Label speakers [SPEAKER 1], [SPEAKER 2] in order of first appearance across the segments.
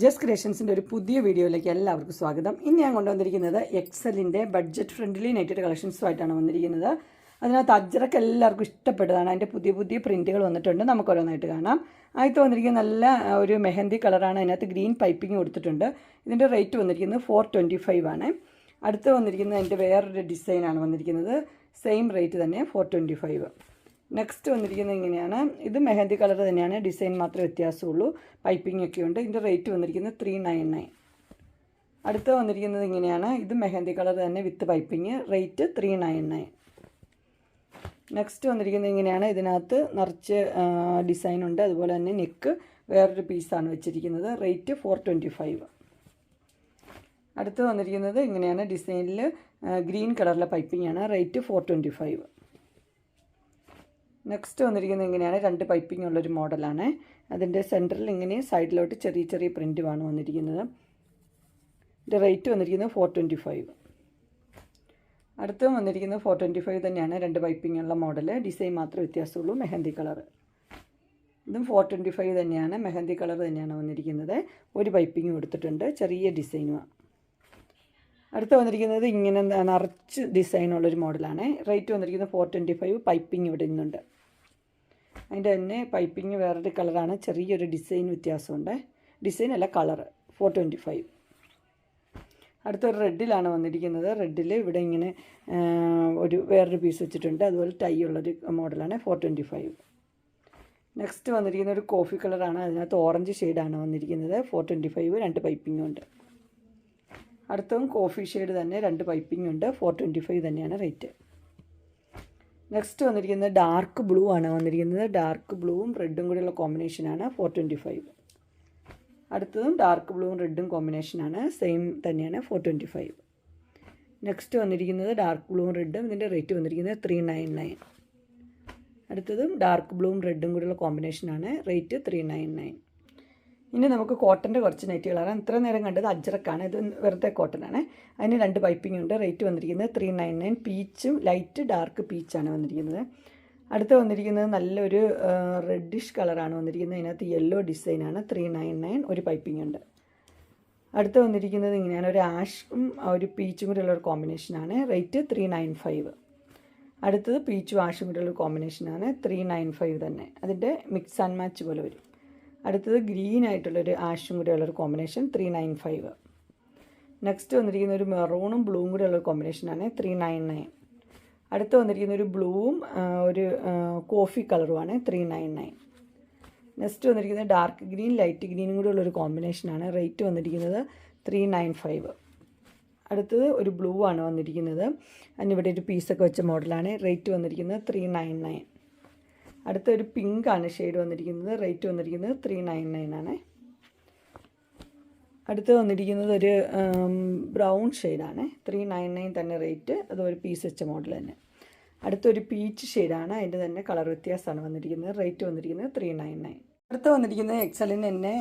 [SPEAKER 1] Just ക്രിയേഷൻസിൻ്റെ ഒരു പുതിയ വീഡിയോയിലേക്ക് എല്ലാവർക്കും സ്വാഗതം. ഇന്ന് ഞാൻ കൊണ്ടുവന്നിരിക്കുന്നത് എക്സലിൻ്റെ ബഡ്ജറ്റ് ഫ്രണ്ട്ലി നെറ്റഡ് കളക്ഷൻസുമായിട്ടാണ് വന്നിരിക്കുന്നത്. അതിനകത്ത് അജ്രക്ക് എല്ലാവർക്കും ഇഷ്ടപ്പെട്ടതാണ്. അതിൻ്റെ പുതിയ പുതിയ പ്രിൻറ്റുകൾ വന്നിട്ടുണ്ട്. നമുക്ക് ഓരോന്നായിട്ട് കാണാം. ആദ്യത്തെ വന്നിരിക്കുന്നത് നല്ല ഒരു മെഹന്തി കളറാണ്. അതിനകത്ത് ഗ്രീൻ പൈപ്പിംഗ് കൊടുത്തിട്ടുണ്ട്. ഇതിൻ്റെ റേറ്റ് വന്നിരിക്കുന്നത് 425 ആണ്. അടുത്ത് വന്നിരിക്കുന്നത് അതിൻ്റെ വേറൊരു ഡിസൈനാണ് വന്നിരിക്കുന്നത്. സെയിം റേറ്റ് തന്നെ 425. നെക്സ്റ്റ് വന്നിരിക്കുന്നത് ഇങ്ങനെയാണ്. ഇത് മെഹന്തി കളർ തന്നെയാണ്, ഡിസൈൻ മാത്രമേ വ്യത്യാസമുള്ളൂ. പൈപ്പിംഗ് ഒക്കെ ഉണ്ട്. ഇതിൻ്റെ റേറ്റ് വന്നിരിക്കുന്നത് 399. അടുത്ത് വന്നിരിക്കുന്നത് ഇങ്ങനെയാണ്. ഇത് മെഹന്തി കളർ തന്നെ വിത്ത് പൈപ്പിംഗ്, റേറ്റ് 399. നെക്സ്റ്റ് വന്നിരിക്കുന്നത് ഇങ്ങനെയാണ്. ഇതിനകത്ത് നിറച്ച് ഡിസൈൻ ഉണ്ട്. അതുപോലെ തന്നെ നെക്ക് വേറൊരു പീസാണ് വെച്ചിരിക്കുന്നത്, റേറ്റ് 425. അടുത്ത് വന്നിരിക്കുന്നത് ഇങ്ങനെയാണ്. ഡിസൈനിൽ ഗ്രീൻ കളറിലെ പൈപ്പിംഗ് ആണ്, റേറ്റ് 425. നെക്സ്റ്റ് വന്നിരിക്കുന്നത് ഇങ്ങനെയാണ്. രണ്ട് പൈപ്പിംഗ് ഉള്ളൊരു മോഡലാണ്. അതിൻ്റെ സെൻറ്ററിൽ ഇങ്ങനെ സൈഡിലോട്ട് ചെറിയ ചെറിയ പ്രിൻറ്റുമാണ് വന്നിരിക്കുന്നത്. ഇതിൻ്റെ റേറ്റ് വന്നിരിക്കുന്നത് 425. അടുത്തും വന്നിരിക്കുന്നത് 425 തന്നെയാണ്. രണ്ട് പൈപ്പിംഗ് ഉള്ള മോഡൽ, ഡിസൈൻ മാത്രമേ വ്യത്യാസമുള്ളൂ. മെഹന്തി കളർ ഇതും 425 തന്നെയാണ്. മെഹന്തി കളർ തന്നെയാണ് വന്നിരിക്കുന്നത്. ഒരു പൈപ്പിംഗ് കൊടുത്തിട്ടുണ്ട്, ചെറിയ ഡിസൈനുമാണ്. അടുത്ത് വന്നിരിക്കുന്നത് ഇങ്ങനെ നിറച്ച് ഡിസൈനുള്ളൊരു മോഡലാണ്. റേറ്റ് വന്നിരിക്കുന്നത് 425. പൈപ്പിംഗ് ഇവിടെ നിന്നുണ്ട്. അതിൻ്റെ തന്നെ പൈപ്പിംഗ് വേറൊരു കളറാണ്, ചെറിയൊരു ഡിസൈൻ വ്യത്യാസമുണ്ട്. ഡിസൈൻ അല്ല, കളർ 425. അടുത്തൊരു റെഡിലാണ് വന്നിരിക്കുന്നത്. റെഡിൽ ഇവിടെ ഇങ്ങനെ ഒരു വേറൊരു പീസ് വെച്ചിട്ടുണ്ട്. അതുപോലെ ടൈ ഉള്ളൊരു മോഡലാണ്, 425. നെക്സ്റ്റ് വന്നിരിക്കുന്ന ഒരു കോഫി കളറാണ്. അതിനകത്ത് ഓറഞ്ച് ഷെയ്ഡാണ് വന്നിരിക്കുന്നത്, 425. രണ്ട് പൈപ്പിംഗ് ഉണ്ട്. അടുത്തതും കോഫി ഷെയ്ഡ് തന്നെ, രണ്ട് പൈപ്പിംഗ് ഉണ്ട്, 425 തന്നെയാണ് റേറ്റ്. നെക്സ്റ്റ് വന്നിരിക്കുന്നത് ഡാർക്ക് ബ്ലൂ ആണ് വന്നിരിക്കുന്നത്. ഡാർക്ക് ബ്ലൂവും റെഡും കൂടിയുള്ള കോമ്പിനേഷനാണ്, 425. അടുത്തതും ഡാർക്ക് ബ്ലൂവും റെഡും കോമ്പിനേഷനാണ്, സെയിം തന്നെയാണ്, 425. നെക്സ്റ്റ് വന്നിരിക്കുന്നത് ഡാർക്ക് ബ്ലൂവും റെഡും. ഇതിൻ്റെ റേറ്റ് വന്നിരിക്കുന്നത് 399. അടുത്തതും ഡാർക്ക് ബ്ലൂവും റെഡും കൂടിയുള്ള കോമ്പിനേഷനാണ്, റേറ്റ് 399. ഇനി നമുക്ക് കോട്ടൻ്റെ കുറച്ച് നൈറ്റികളാണ്. ഇത്ര നേരം കണ്ടത് അജ്രക്കാണ്. ഇത് വെറുതെ കോട്ടനാണ്. അതിന് രണ്ട് പൈപ്പിംഗ് ഉണ്ട്. റേറ്റ് വന്നിരിക്കുന്നത് 399. പീച്ചും ലൈറ്റ് ഡാർക്ക് പീച്ചാണ് വന്നിരിക്കുന്നത്. അടുത്ത് വന്നിരിക്കുന്നത് നല്ലൊരു റെഡിഷ് കളറാണ് വന്നിരിക്കുന്നത്. അതിനകത്ത് യെല്ലോ ഡിസൈനാണ്, 399. ഒരു പൈപ്പിംഗ് ഉണ്ട്. അടുത്ത് വന്നിരിക്കുന്നത് ഇങ്ങനെയാണ്. ഒരു ആഷും ഒരു പീച്ചും കൂടെ ഉള്ളൊരു കോമ്പിനേഷനാണ്, റേറ്റ് 395. അടുത്തത് പീച്ചും ആഷും കൂടെ ഉള്ളൊരു കോമ്പിനേഷനാണ്, 395 തന്നെ. അതിൻ്റെ മിക്സ് ആൻഡ് മാച്ച് പോലെ വരും. അടുത്തത് ഗ്രീൻ ആയിട്ടുള്ളൊരു ആഷും കൂടെ ഉള്ളൊരു കോമ്പിനേഷൻ, 395. നെക്സ്റ്റ് വന്നിരിക്കുന്ന ഒരു മെറൂണും ബ്ലൂവും കൂടെ ഉള്ളൊരു കോമ്പിനേഷനാണ്, 399. അടുത്ത് വന്നിരിക്കുന്ന ഒരു ബ്ലൂവും ഒരു കോഫി കളറുമാണ്, 399. നെക്സ്റ്റ് വന്നിരിക്കുന്നത് ഡാർക്ക് ഗ്രീൻ ലൈറ്റ് ഗ്രീനും കൂടെ ഉള്ളൊരു കോമ്പിനേഷനാണ്, റേറ്റ് വന്നിരിക്കുന്നത് 395. അടുത്തത് ഒരു ബ്ലൂ ആണ് വന്നിരിക്കുന്നത്. അതിനിവിടെ ഒരു പീസൊക്കെ വെച്ച മോഡലാണ്, റേറ്റ് വന്നിരിക്കുന്നത് 399. അടുത്തൊരു പിങ്ക് ആണ് ഷെയ്ഡ് വന്നിരിക്കുന്നത്, റേറ്റ് വന്നിരിക്കുന്നത് 399 ആണ്. അടുത്ത് വന്നിരിക്കുന്നത് ഒരു ബ്രൗൺ ഷെയ്ഡാണ്, 399 തന്നെ റേറ്റ്. അതൊരു പീസ് വെച്ച മോഡൽ തന്നെ. അടുത്തൊരു പീച്ച് ഷെയ്ഡാണ്, അതിൻ്റെ തന്നെ കളർ വ്യത്യാസമാണ് വന്നിരിക്കുന്നത്, റേറ്റ് വന്നിരിക്കുന്നത് 399. അടുത്ത് വന്നിരിക്കുന്നത് എക്സലിന് തന്നെ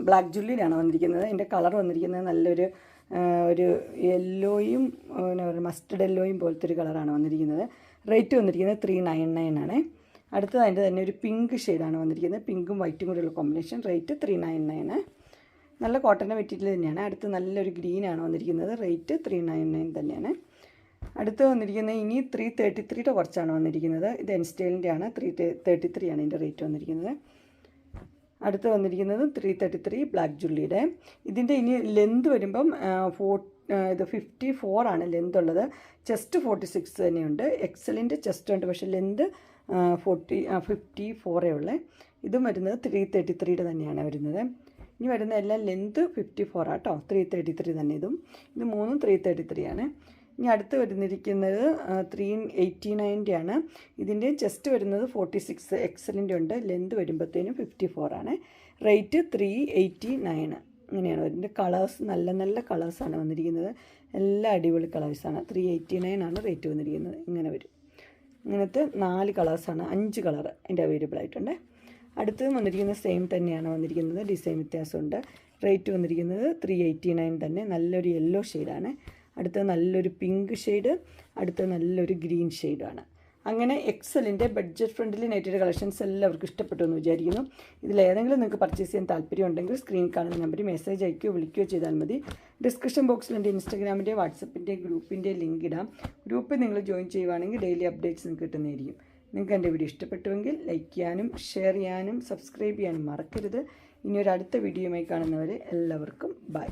[SPEAKER 1] ബ്ലാക്ക് ജുല്ലിയിലാണ് വന്നിരിക്കുന്നത്. അതിൻ്റെ കളർ വന്നിരിക്കുന്നത് നല്ലൊരു ഒരു യെല്ലോയും മസ്റ്റർഡ് യെല്ലോയും പോലത്തെ ഒരു കളറാണ് വന്നിരിക്കുന്നത്. റേറ്റ് വന്നിരിക്കുന്നത് 399 ആണ്. അടുത്തത് അതിൻ്റെ തന്നെ ഒരു പിങ്ക് ഷെയ്ഡാണ് വന്നിരിക്കുന്നത്. പിങ്കും വൈറ്റും കൂടെയുള്ള കോമ്പിനേഷൻ, റേറ്റ് 399. നല്ല കോട്ടൻ്റെ മെറ്റീരിയൽ തന്നെയാണ്. അടുത്ത് നല്ലൊരു ഗ്രീനാണ് വന്നിരിക്കുന്നത്, റേറ്റ് 399 തന്നെയാണ്. അടുത്ത് വന്നിരിക്കുന്നത് ഇനി 333 കുറച്ചാണ് വന്നിരിക്കുന്നത്. ഇത് എൻസ്റ്റൈലിൻ്റെ ആണ്, 333 ആണ് ഇതിൻ്റെ റേറ്റ് വന്നിരിക്കുന്നത്. അടുത്ത് വന്നിരിക്കുന്നത് 333 ബ്ലാക്ക് ജുള്ളിയുടെ. ഇതിൻ്റെ ഇനി ലെന്ത് വരുമ്പം ഇത് 54 ആണ് ലെന്ത് ഉള്ളത്. ചെസ്റ്റ് 46 തന്നെയുണ്ട്. എക്സലിൻ്റെ ചെസ്റ്റ് ഉണ്ട്, പക്ഷേ ലെന്ത് 54 ഉള്ളേ. ഇതും വരുന്നത് 333 തന്നെയാണ് വരുന്നത്. ഇനി വരുന്ന എല്ലാം ലെന്ത് 54 ആട്ടോ, 333 തന്നെ. ഇത് മൂന്നും 333 ആണ്. ഇനി അടുത്ത് വരുന്നിരിക്കുന്നത് 389 ആണ്. ഇതിൻ്റെ ചെസ്റ്റ് വരുന്നത് 46 എക്സലിൻ്റെ ഉണ്ട്. ലെന്ത് വരുമ്പോഴത്തേനും 54 ആണ്. റേറ്റ് 389. ഇങ്ങനെയാണ് ഇതിൻ്റെ കളേഴ്സ്. നല്ല നല്ല കളേഴ്സാണ് വന്നിരിക്കുന്നത്. എല്ലാ അടിപൊളി കളേഴ്സാണ്. 389 ആണ് റേറ്റ് വന്നിരിക്കുന്നത്. ഇങ്ങനെ വരും. ഇങ്ങനത്തെ 4 കളേഴ്സാണ്, 5 കളർ അതിൻ്റെ അവൈലബിൾ ആയിട്ടുണ്ട്. അടുത്തത് വന്നിരിക്കുന്നത് സെയിം തന്നെയാണ് വന്നിരിക്കുന്നത്, ഡിസൈൻ വ്യത്യാസമുണ്ട്. റേറ്റ് വന്നിരിക്കുന്നത് 389 തന്നെ. നല്ലൊരു യെല്ലോ ഷെയ്ഡാണ്. അടുത്തത് നല്ലൊരു പിങ്ക് ഷെയ്ഡ്. അടുത്തത് നല്ലൊരു ഗ്രീൻ ഷെയ്ഡാണ്. അങ്ങനെ എക്സലിൻ്റെ ബഡ്ജറ്റ് ഫ്രണ്ട്ലി നൈറ്റിയുടെ കളക്ഷൻസ് എല്ലാവർക്കും ഇഷ്ടപ്പെട്ടു എന്ന് വിചാരിക്കുന്നു. ഇതിലേതെങ്കിലും നിങ്ങൾക്ക് പർച്ചേസ് ചെയ്യാൻ താല്പര്യമുണ്ടെങ്കിൽ സ്ക്രീൻ കാണുന്ന നമ്പറിൽ മെസ്സേജ് അയക്കുകയോ വിളിക്കുകയോ ചെയ്താൽ മതി. ഡിസ്ക്രിപ്ഷൻ ബോക്സിൽ എൻ്റെ ഇൻസ്റ്റാഗ്രാമിൻ്റെ വാട്സപ്പിൻ്റെ ഗ്രൂപ്പിൻ്റെ ലിങ്ക് ഇടാം. ഗ്രൂപ്പിൽ നിങ്ങൾ ജോയിൻ ചെയ്യുവാണെങ്കിൽ ഡെയിലി അപ്ഡേറ്റ്സ് നിങ്ങൾക്ക് കിട്ടുന്നതായിരിക്കും. നിങ്ങൾക്ക് എൻ്റെ വീഡിയോ ഇഷ്ടപ്പെട്ടുവെങ്കിൽ ലൈക്ക് ചെയ്യാനും ഷെയർ ചെയ്യാനും സബ്സ്ക്രൈബ് ചെയ്യാനും മറക്കരുത്. ഇനി ഒരു അടുത്ത വീഡിയോയുമായി കാണുന്നവരെ എല്ലാവർക്കും ബൈ.